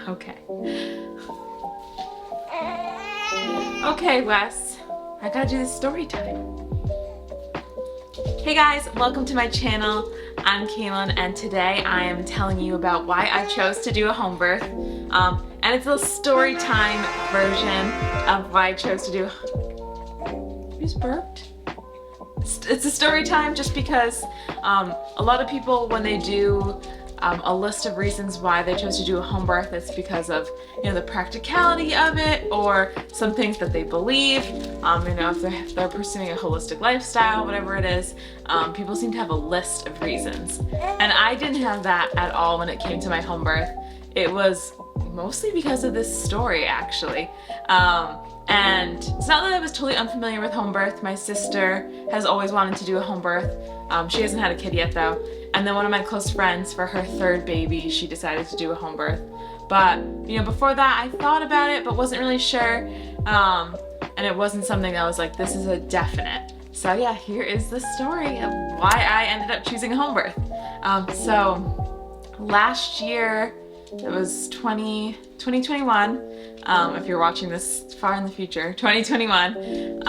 Okay. Okay, Wes. I gotta do this story time. Hey guys, welcome to my channel. I'm Kaylin, and today I am telling you about why I chose to do a home birth. And it's a story time version of why I chose to do. You just burped? It's a story time just because a lot of people, when they do a list of reasons why they chose to do a home birth, it's because of, you know, the practicality of it, or some things that they believe. You know, if they're pursuing a holistic lifestyle, whatever it is, people seem to have a list of reasons. And I didn't have that at all when it came to my home birth. It was mostly because of this story, actually. And it's not that I was totally unfamiliar with home birth. My sister has always wanted to do a home birth. She hasn't had a kid yet though. And then one of my close friends, for her third baby, she decided to do a home birth. But, you know, before that I thought about it but wasn't really sure. And it wasn't something that I was like, this is a definite. So yeah, here is the story of why I ended up choosing a home birth. So last year, it was 2021, if you're watching this far in the future, 2021,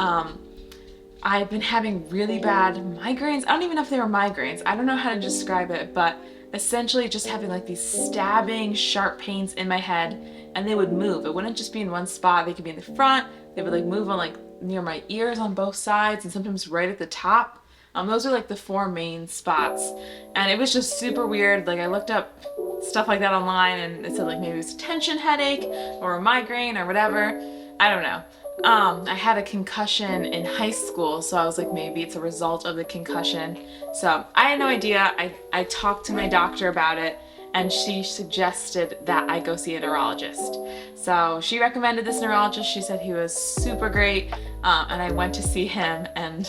I've been having really bad migraines. I don't even know if they were migraines. I don't know how to describe it, but essentially just having like these stabbing, sharp pains in my head, and they would move. It wouldn't just be in one spot. They could be in the front. They would like move on like near my ears on both sides, and sometimes right at the top. Those are like the four main spots. And it was just super weird. Like I looked up stuff like that online and it said like maybe it was a tension headache or a migraine or whatever. I don't know. I had a concussion in high school, so I was like, maybe it's a result of the concussion. So I had no idea. I talked to my doctor about it, and she suggested that I go see a neurologist. So she recommended this neurologist. She said he was super great, and I went to see him, and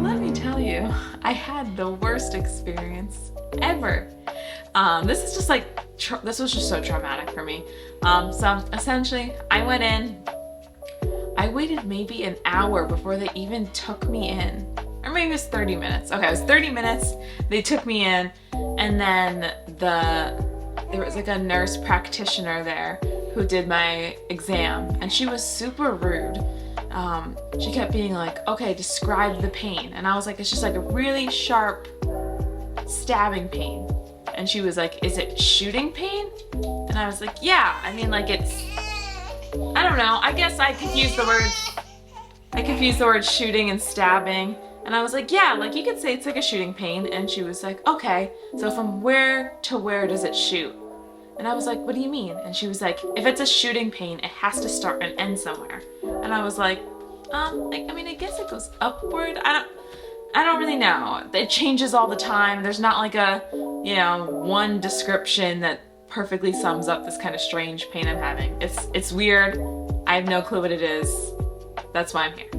let me tell you, I had the worst experience ever. This is just like, this was just so traumatic for me. So essentially, I went in. I waited maybe an hour before they even took me in. Or maybe it was 30 minutes. Okay, it was 30 minutes. They took me in, and then there was like a nurse practitioner there who did my exam, and she was super rude. She kept being like, okay, describe the pain. And I was like, it's just like a really sharp stabbing pain. And she was like, is it shooting pain? And I was like, yeah, I mean, like it's, I don't know, I guess I confused the words shooting and stabbing. And I was like, yeah, like you could say it's like a shooting pain. And she was like, okay, so from where to where does it shoot? And I was like, what do you mean? And she was like, if it's a shooting pain, it has to start and end somewhere. And I was like, I mean, I guess it goes upward. I don't really know. It changes all the time. There's not like a, you know, one description that perfectly sums up this kind of strange pain I'm having. It's weird. I have no clue what it is. That's why I'm here.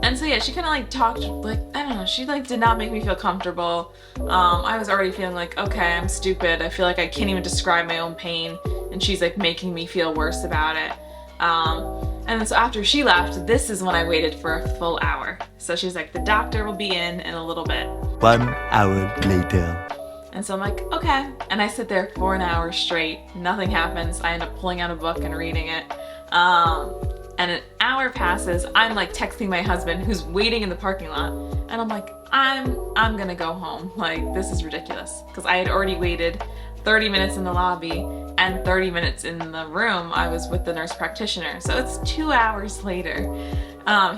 And so yeah, she kind of like talked, like, I don't know, she like did not make me feel comfortable. I was already feeling like, okay, I'm stupid. I feel like I can't even describe my own pain, and she's like making me feel worse about it. And then so after she left, this is when I waited for a full hour. So she's like, the doctor will be in a little bit. 1 hour later. And so I'm like, okay. And I sit there for an hour straight. Nothing happens. I end up pulling out a book and reading it. And an hour passes. I'm like texting my husband, who's waiting in the parking lot. And I'm like, I'm gonna go home. Like, this is ridiculous. Because I had already waited 30 minutes in the lobby and 30 minutes in the room. I was with the nurse practitioner. So it's 2 hours later.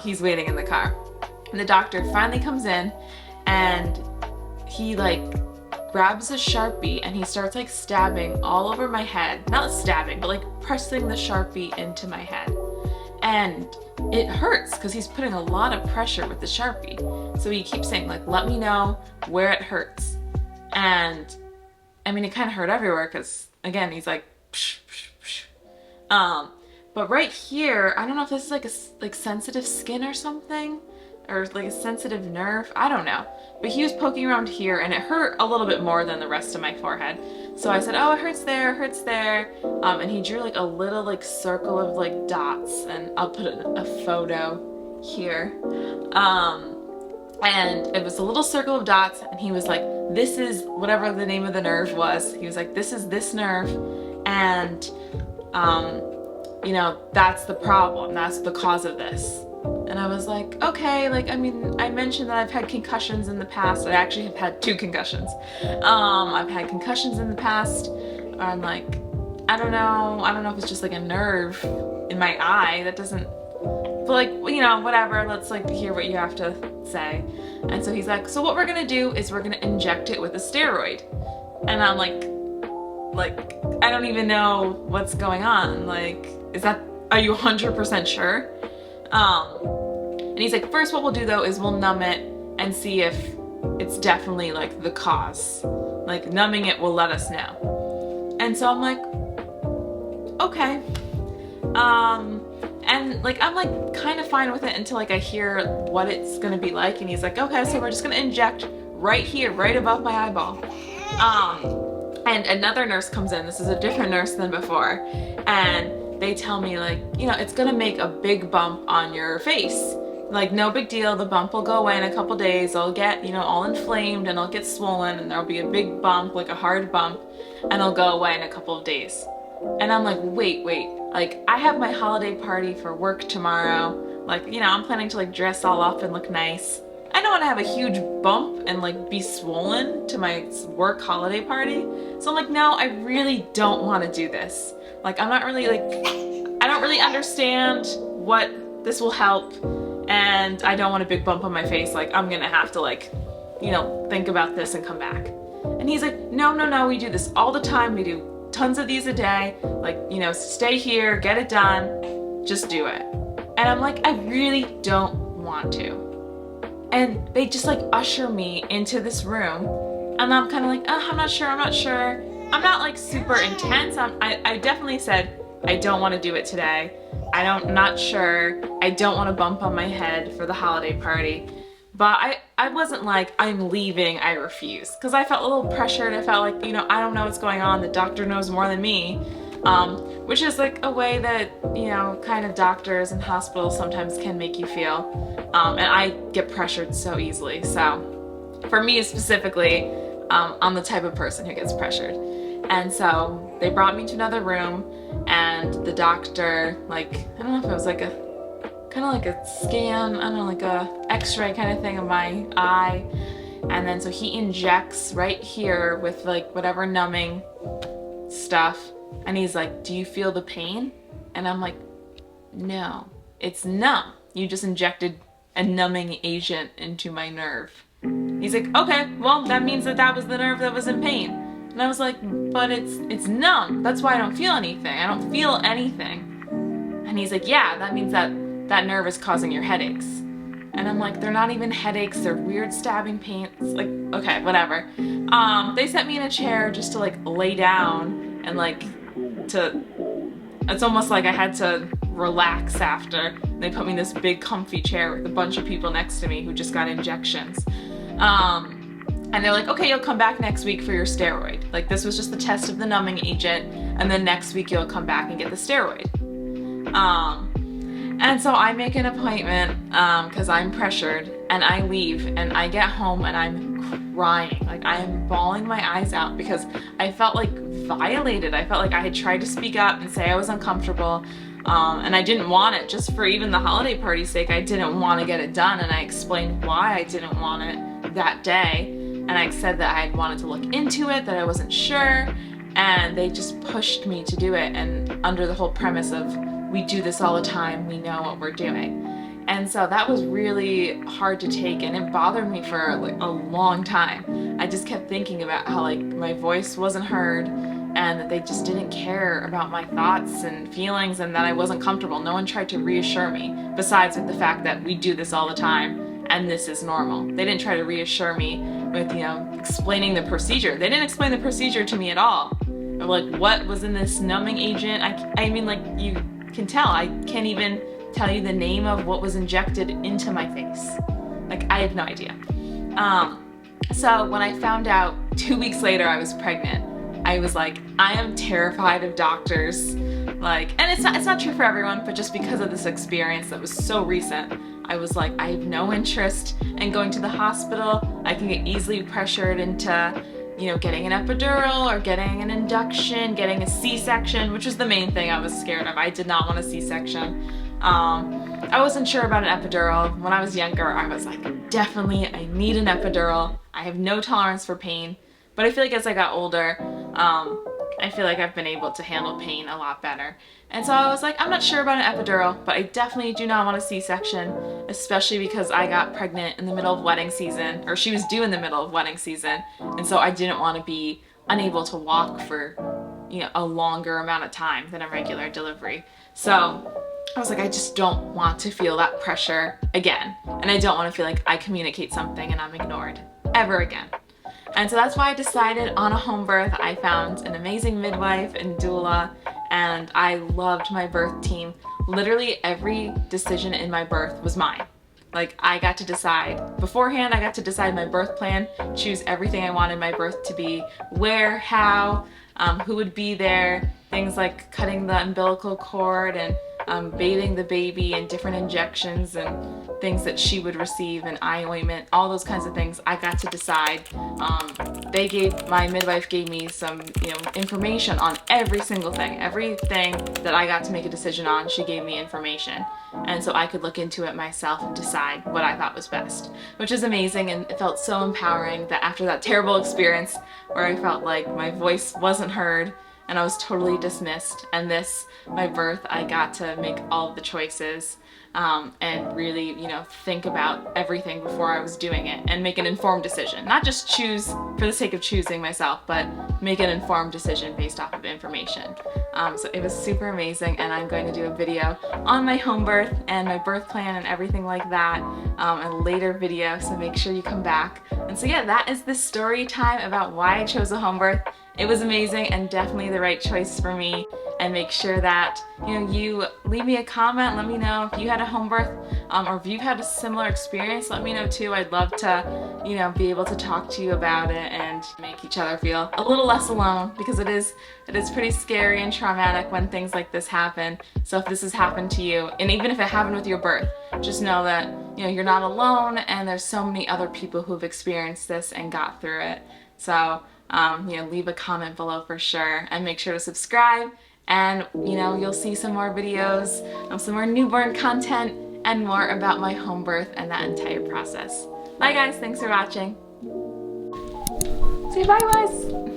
He's waiting in the car. And the doctor finally comes in, and he like grabs a Sharpie and he starts like stabbing all over my head. Not stabbing, but like pressing the Sharpie into my head. And it hurts because he's putting a lot of pressure with the Sharpie. So he keeps saying like, let me know where it hurts. And I mean, it kind of hurt everywhere because again, he's like, psh, psh, psh. But right here, I don't know if this is like a sensitive skin or something, or like a sensitive nerve. I don't know. But he was poking around here, and it hurt a little bit more than the rest of my forehead. So I said, oh, it hurts there, it hurts there. And he drew like a little like circle of like dots, and I'll put a photo here. And it was a little circle of dots, and he was like, this is whatever the name of the nerve was. He was like, this is this nerve, and you know, that's the problem. That's the cause of this. And I was like, okay, like, I mean, I mentioned that I've had concussions in the past. I actually have had 2 concussions. I've had concussions in the past. I'm like, I don't know if it's just like a nerve in my eye that doesn't, but like, you know, whatever, let's like hear what you have to say. And so he's like, so what we're gonna do is we're gonna inject it with a steroid. And I'm like, I don't even know what's going on. Like, are you 100% sure? And he's like, first what we'll do though is we'll numb it and see if it's definitely like the cause. Like, numbing it will let us know. And so I'm like, okay. And like, I'm like kind of fine with it until like I hear what it's gonna be like. And he's like, okay, so we're just gonna inject right here, right above my eyeball. And another nurse comes in. This is a different nurse than before. And they tell me, like, you know, it's gonna make a big bump on your face. Like, no big deal, the bump will go away in a couple days. It'll get, you know, all inflamed and it'll get swollen and there'll be a big bump, like a hard bump, and it'll go away in a couple of days. And I'm like, wait, like, I have my holiday party for work tomorrow. Like, you know, I'm planning to like dress all up and look nice. I don't want to have a huge bump and like be swollen to my work holiday party. So I'm like, no, I really don't want to do this. Like, I'm not really like, I don't really understand what this will help, and I don't want a big bump on my face. Like, I'm gonna have to like, you know, think about this and come back. And he's like, no, we do this all the time. We do tons of these a day. Like, you know, stay here, get it done, just do it. And I'm like, I really don't want to. And they just like usher me into this room, and I'm kind of like, oh, I'm not sure. I'm not like super intense. I definitely said, I don't want to do it today. I'm not sure. I don't want to bump on my head for the holiday party. But I wasn't like, I'm leaving, I refuse. Because I felt a little pressured. I felt like, you know, I don't know what's going on. The doctor knows more than me. Which is like a way that, you know, kind of doctors and hospitals sometimes can make you feel. And I get pressured so easily. So for me specifically, I'm the type of person who gets pressured. And so they brought me to another room, and the doctor, like, I don't know if it was like a, kind of like a scan, I don't know, like a x-ray kind of thing of my eye. And then so he injects right here with like whatever numbing stuff. And he's like, do you feel the pain? And I'm like, no, it's numb. You just injected a numbing agent into my nerve. He's like, okay, well, that means that was the nerve that was in pain. And I was like, but it's numb. That's why I don't feel anything. I don't feel anything. And he's like, yeah, that means that nerve is causing your headaches. And I'm like, they're not even headaches. They're weird stabbing pains. Like, okay, whatever. They set me in a chair just to like lay down and like it's almost like I had to relax after. They put me in this big comfy chair with a bunch of people next to me who just got injections. And they're like, okay, you'll come back next week for your steroid. Like, this was just the test of the numbing agent, and then next week you'll come back and get the steroid. And so I make an appointment because I'm pressured, and I leave, and I get home and I'm crying. Like, I am bawling my eyes out because I felt like violated. I felt like I had tried to speak up and say I was uncomfortable, and I didn't want it. Just for even the holiday party's sake, I didn't want to get it done, and I explained why I didn't want it that day. And I said that I had wanted to look into it, that I wasn't sure, and they just pushed me to do it, and under the whole premise of, we do this all the time, we know what we're doing. And so that was really hard to take, and it bothered me for like a long time. I just kept thinking about how like my voice wasn't heard, and that they just didn't care about my thoughts and feelings, and that I wasn't comfortable. No one tried to reassure me, besides with the fact that we do this all the time, and this is normal. They didn't try to reassure me with, you know, explaining the procedure. They didn't explain the procedure to me at all. Or like, what was in this numbing agent? I mean, like, you can tell, I can't even tell you the name of what was injected into my face. Like, I have no idea. So when I found out 2 weeks later I was pregnant, I was like, I am terrified of doctors. Like, and it's not true for everyone, but just because of this experience that was so recent, I was like, I have no interest in going to the hospital. I can get easily pressured into, you know, getting an epidural or getting an induction, getting a C-section, which was the main thing I was scared of. I did not want a C-section. I wasn't sure about an epidural. When I was younger, I was like, definitely, I need an epidural. I have no tolerance for pain. But I feel like as I got older, I feel like I've been able to handle pain a lot better. And so I was like, I'm not sure about an epidural, but I definitely do not want a C-section, especially because I got pregnant in the middle of wedding season, or she was due in the middle of wedding season. And so I didn't want to be unable to walk for, you know, a longer amount of time than a regular delivery. So I was like, I just don't want to feel that pressure again. And I don't want to feel like I communicate something and I'm ignored ever again. And so that's why I decided on a home birth. I found an amazing midwife and doula, and I loved my birth team. Literally every decision in my birth was mine. Like, I got to decide beforehand. I got to decide my birth plan, choose everything I wanted my birth to be, where, how, who would be there, things like cutting the umbilical cord and bathing the baby and different injections and things that she would receive, and eye ointment, all those kinds of things. I got to decide. My midwife gave me some, you know, information on every single thing. Everything that I got to make a decision on, she gave me information. And so I could look into it myself and decide what I thought was best, which is amazing. And it felt so empowering that after that terrible experience where I felt like my voice wasn't heard and I was totally dismissed, and this, my birth, I got to make all of the choices and really, you know, think about everything before I was doing it and make an informed decision. Not just choose for the sake of choosing myself, but make an informed decision based off of information. So it was super amazing, and I'm going to do a video on my home birth and my birth plan and everything like that, a later video, so make sure you come back. And so yeah, that is the story time about why I chose a home birth. It was amazing and definitely the right choice for me. And make sure that, you know, you leave me a comment. Let me know if you had a home birth, or if you've had a similar experience. Let me know too. I'd love to, you know, be able to talk to you about it and make each other feel a little less alone, because it is pretty scary and traumatic when things like this happen. So if this has happened to you, and even if it happened with your birth, just know that, you know, you're not alone, and there's so many other people who've experienced this and got through it. So you know, leave a comment below for sure, and make sure to subscribe, and you know, you'll see some more videos, some more newborn content, and more about my home birth and that entire process. Bye guys, thanks for watching. Say bye, Wes.